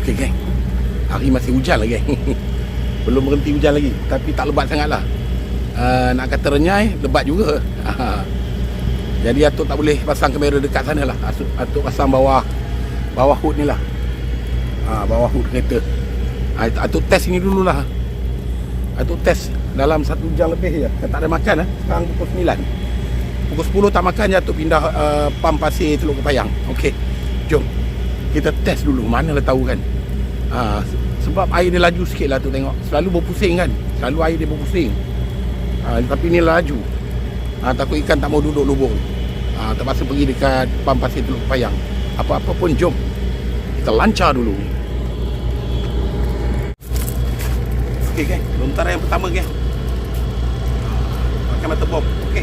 Okey geng, hari masih hujan lah geng. Belum berhenti hujan lagi, tapi tak lebat sangat lah. Nak kata renyai, lebat juga. Jadi Atuk tak boleh pasang kamera dekat sana lah. Atuk pasang bawah hood ni lah. Bawah hood kereta. Atuk test ni dululah. Atuk test dalam 1 jam lebih je. Tak ada makan lah. Sekarang pukul 9. Pukul 10 tak makan je, Atuk pindah pam pasir Teluk Kepayang. Okey, jom kita test dulu. Manalah tahu kan. Sebab air dia laju sikit lah tu, tengok. Selalu berpusing kan. Selalu air dia berpusing. Tapi ni laju. Takut ikan tak mau duduk lubung. Terpaksa pergi dekat pam pasir Teluk Kepayang. Apa-apa pun jom kita lancar dulu. Okey geng, lontaran yang pertama geng. Pakai mata bom. Okey.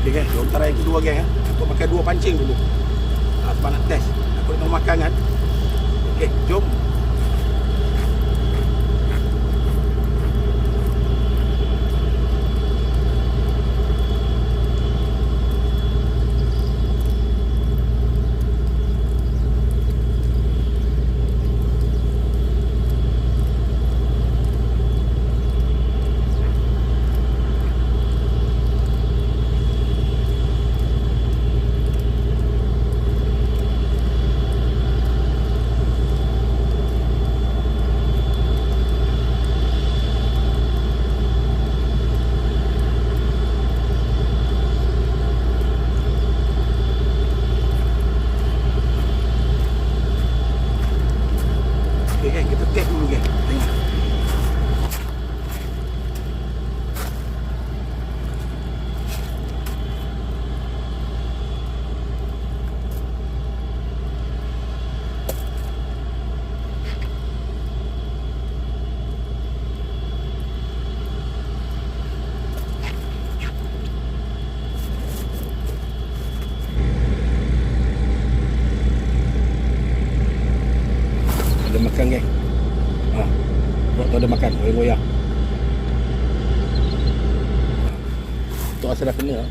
Okey geng, lontaran yang kedua geng. Untuk pakai 2 pancing dulu. Sebab nak test. Aku nak makan kan. Okey, jom. Kita test dulu geng. Tengok. Ada makan geng. Tu ada makan, goyang-goyang. Tu rasa dah kena lah.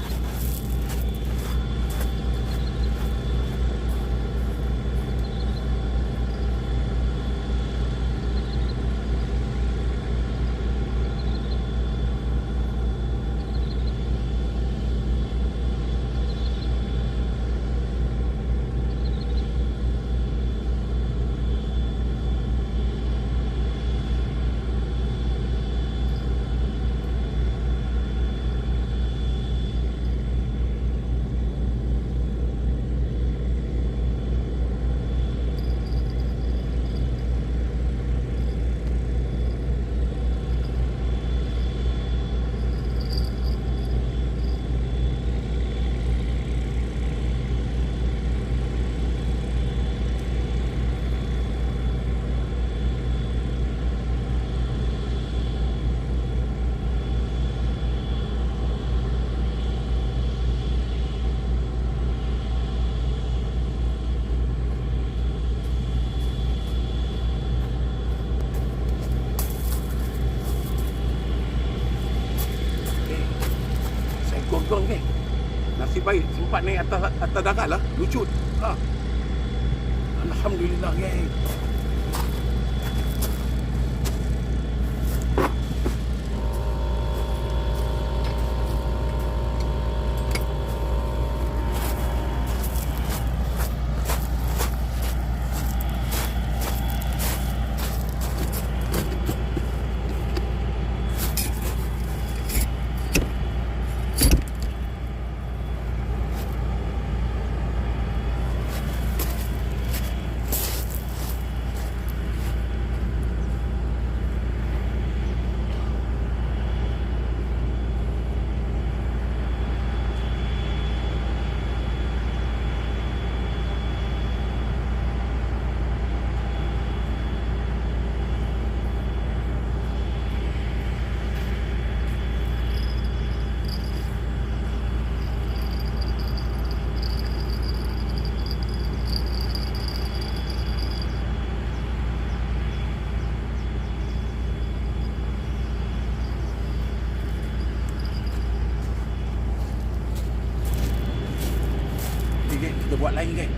Gong geng. Nasib baik sempat naik atas darat lah, lucut. Alhamdulillah geng. buat lain geng.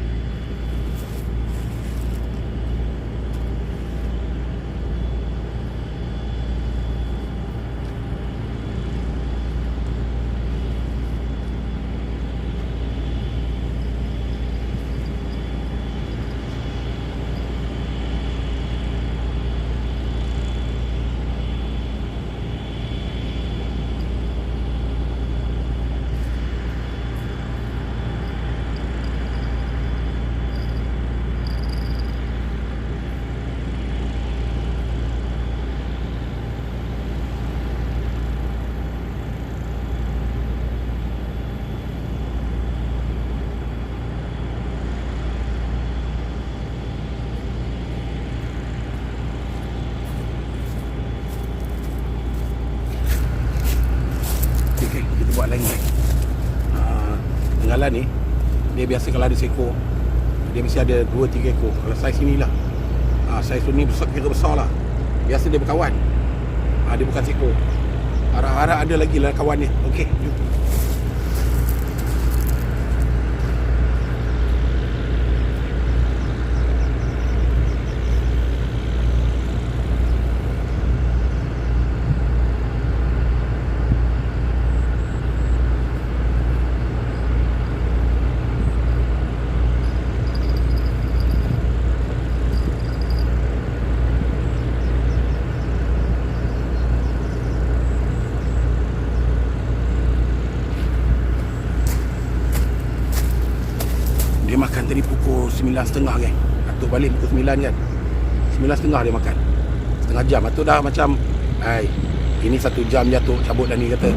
Okay, kita buat lain geng. Tenggalan ni dia biasa kalau ada seekor, dia mesti ada 2-3 ekor. Kalau saiz inilah, saiz ni besar, kira besar lah. Biasa dia berkawan, dia bukan seekor. Harap-harap ada lagi lah kawan ni. Okey, jom. Dia makan tadi pukul 9.30 kan. Atuk balik pukul 9 kan. 9.30 dia makan. Setengah jam. Atuk dah macam ini 1 jam je Atuk cabut dah ni kata.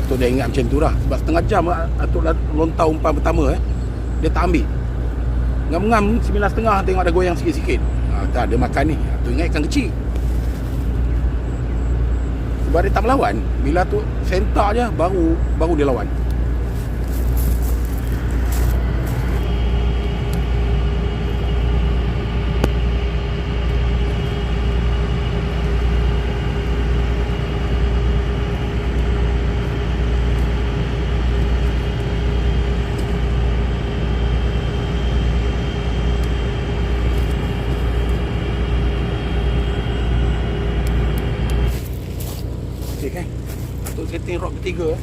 Atuk dah ingat macam tu lah. Sebab setengah jam Atuk dah lontar umpan pertama dia tak ambil. Ngam-ngam 9.30 tengok ada goyang sikit-sikit. Tak ada makan ni. Atuk ingat ikan kecil. Sebab dia tak melawan. Bila Atuk sentak je baru dia lawan. Okey kan. Untuk setting rod ketiga.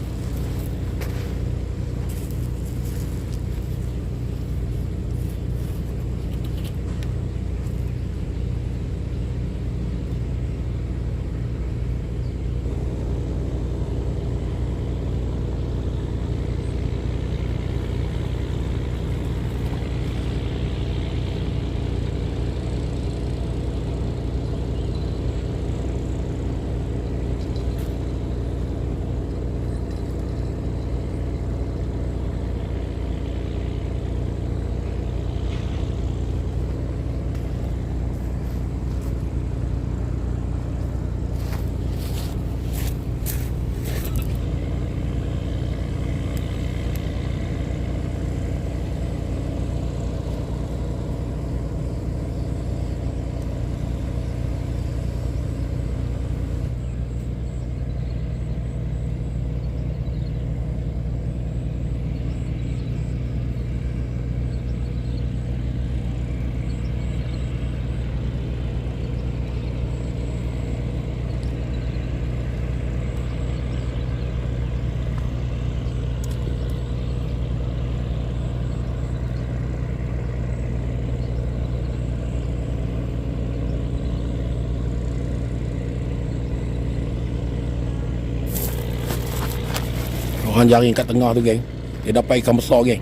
Orang jaring kat tengah tu geng. Dia dapat ikan besar geng.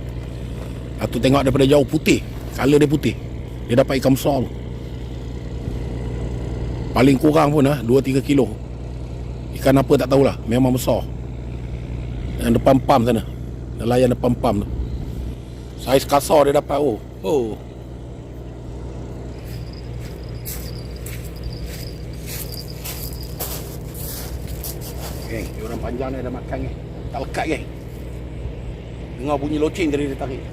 Aku tengok daripada jauh putih. Color dia putih. Dia dapat ikan besar tu. Paling kurang pun 2-3 kilo. Ikan apa tak tahulah. Memang besar. Yang depan pam sana. Nelayan depan pam tu. Saiz kasar dia dapat. Oh. Geng, dia orang panjang ni ada makan geng. Tak lekat geng. Dengar bunyi loceng tadi dia tarik.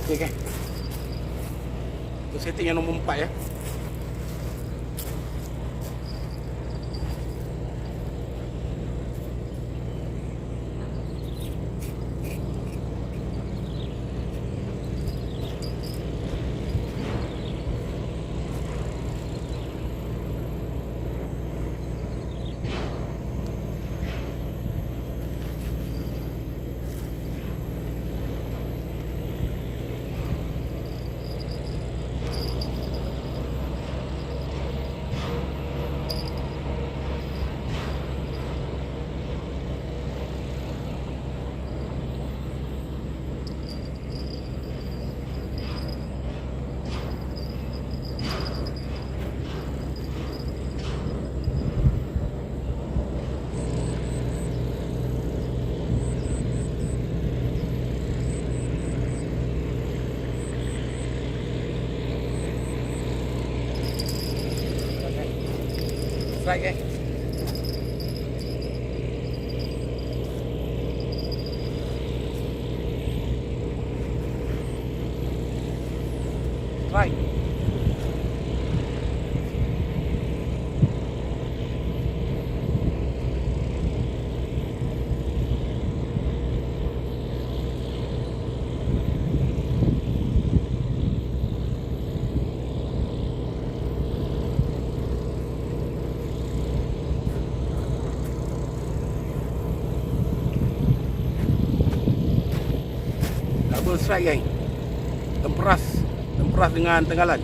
Okey geng. Itu setting yang nombor 4 ya. Strike eh. Strike. Double strike geng. Temperas dengan tenggalan.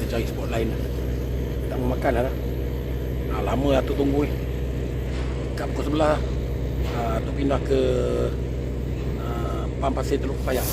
Cari spot lain. Tak mau makan dah. Lama lah tu tunggu ni. Kat pukul 11 tu pindah ke Pam Pasir Teluk Payang.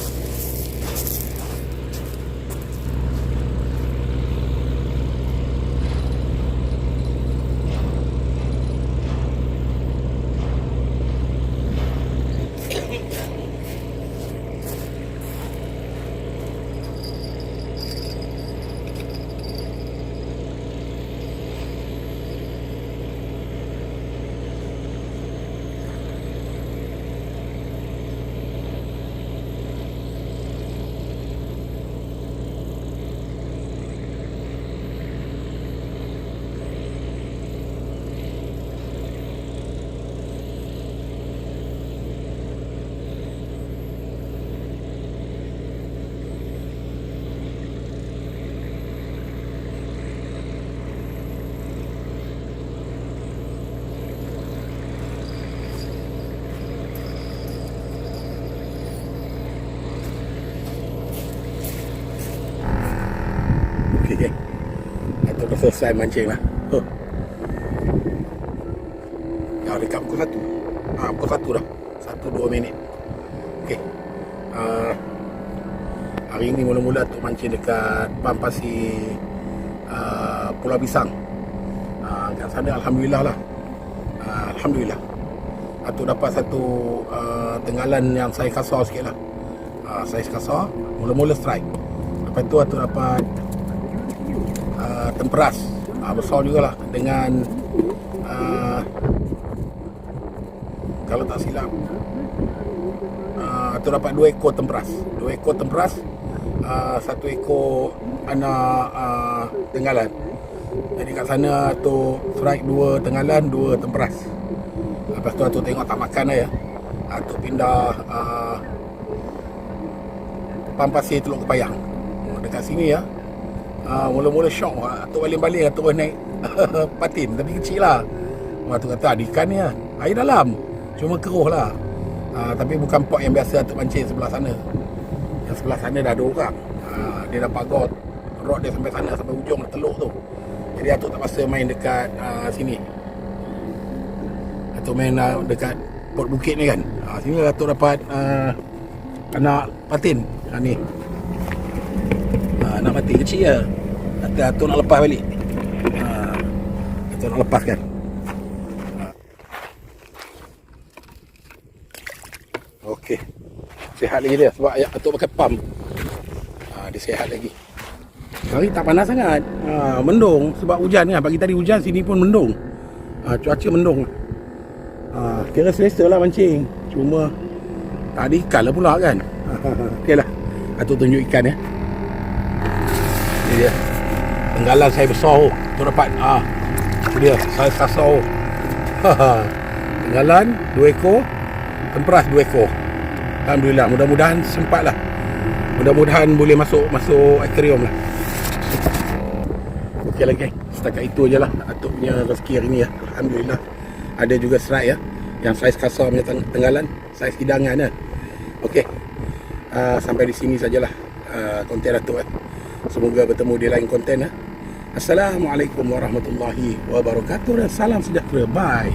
geng. Atau dah selesai mancing lah. Ya, dekat pukul 1. Pukul 1 dah. 1-2 minit. Okey. Hari ni mula-mula tu mancing dekat Pampasir Pulau Pisang. Kat sana Alhamdulillah lah. Alhamdulillah. Atau dapat satu tenggalan yang saiz kasar sikit lah. Saiz kasar. Mula-mula strike. Lepas tu Atau dapat temperas. Besar jugalah. Dengan kalau tak silap Atau dapat 2 ekor temperas. 2 ekor temperas, 1 ekor anak tenggalan. Jadi kat sana tu strike 2 tenggalan, 2 temperas. Lepas tu Atuk tengok tak makan dah ya. Atuk pindah Pampasir Teluk Kepayang. Dekat sini ya. Mula-mula syok. Atuk baling-baling, Atuk naik patin. Tapi kecil lah. Atuk kata ada ikan ni lah. Air dalam. Cuma keruh lah. Tapi bukan pot yang biasa Atuk mancing sebelah sana. Yang sebelah sana dah ada orang. Dia dah pagar rod dia sampai sana, sampai ujung teluk tu. Jadi Atuk tak pasal main dekat sini. Atuk main dekat pot bukit ni kan. Sini Atuk dapat anak patin. Ni anak patin kecil je. Atuk nak lepas balik. Atuk nak lepaskan. Okey. Sihat lagi dia sebab Atuk pakai pump. Dia sihat lagi. Hari tak panas sangat. Mendung sebab hujan kan. Pagi tadi hujan, sini pun mendung. Cuaca mendung. Kira selesa lah mancing. Cuma tak ada ikan lah pula kan. Okey lah. Atuk tunjuk ikan ya. Ini dia. Tenggalan saya besar tu. Tu dapat. Itu dia. Saya kasar. Tenggalan 2 ekor. Temperas 2 ekor. Alhamdulillah. Mudah-mudahan sempat lah. Mudah-mudahan boleh masuk akuarium lah. Okey lah geng. Setakat itu je lah Atuk punya rezeki hari ni ya. Alhamdulillah. Ada juga strike ya. Yang saiz kasar punya tenggalan. Saiz hidangan ya. Okey. Sampai di sini sajalah konten Atuk ya. Semoga bertemu di lain konten ya. Assalamualaikum warahmatullahi wabarakatuh dan salam sejahtera. Bye.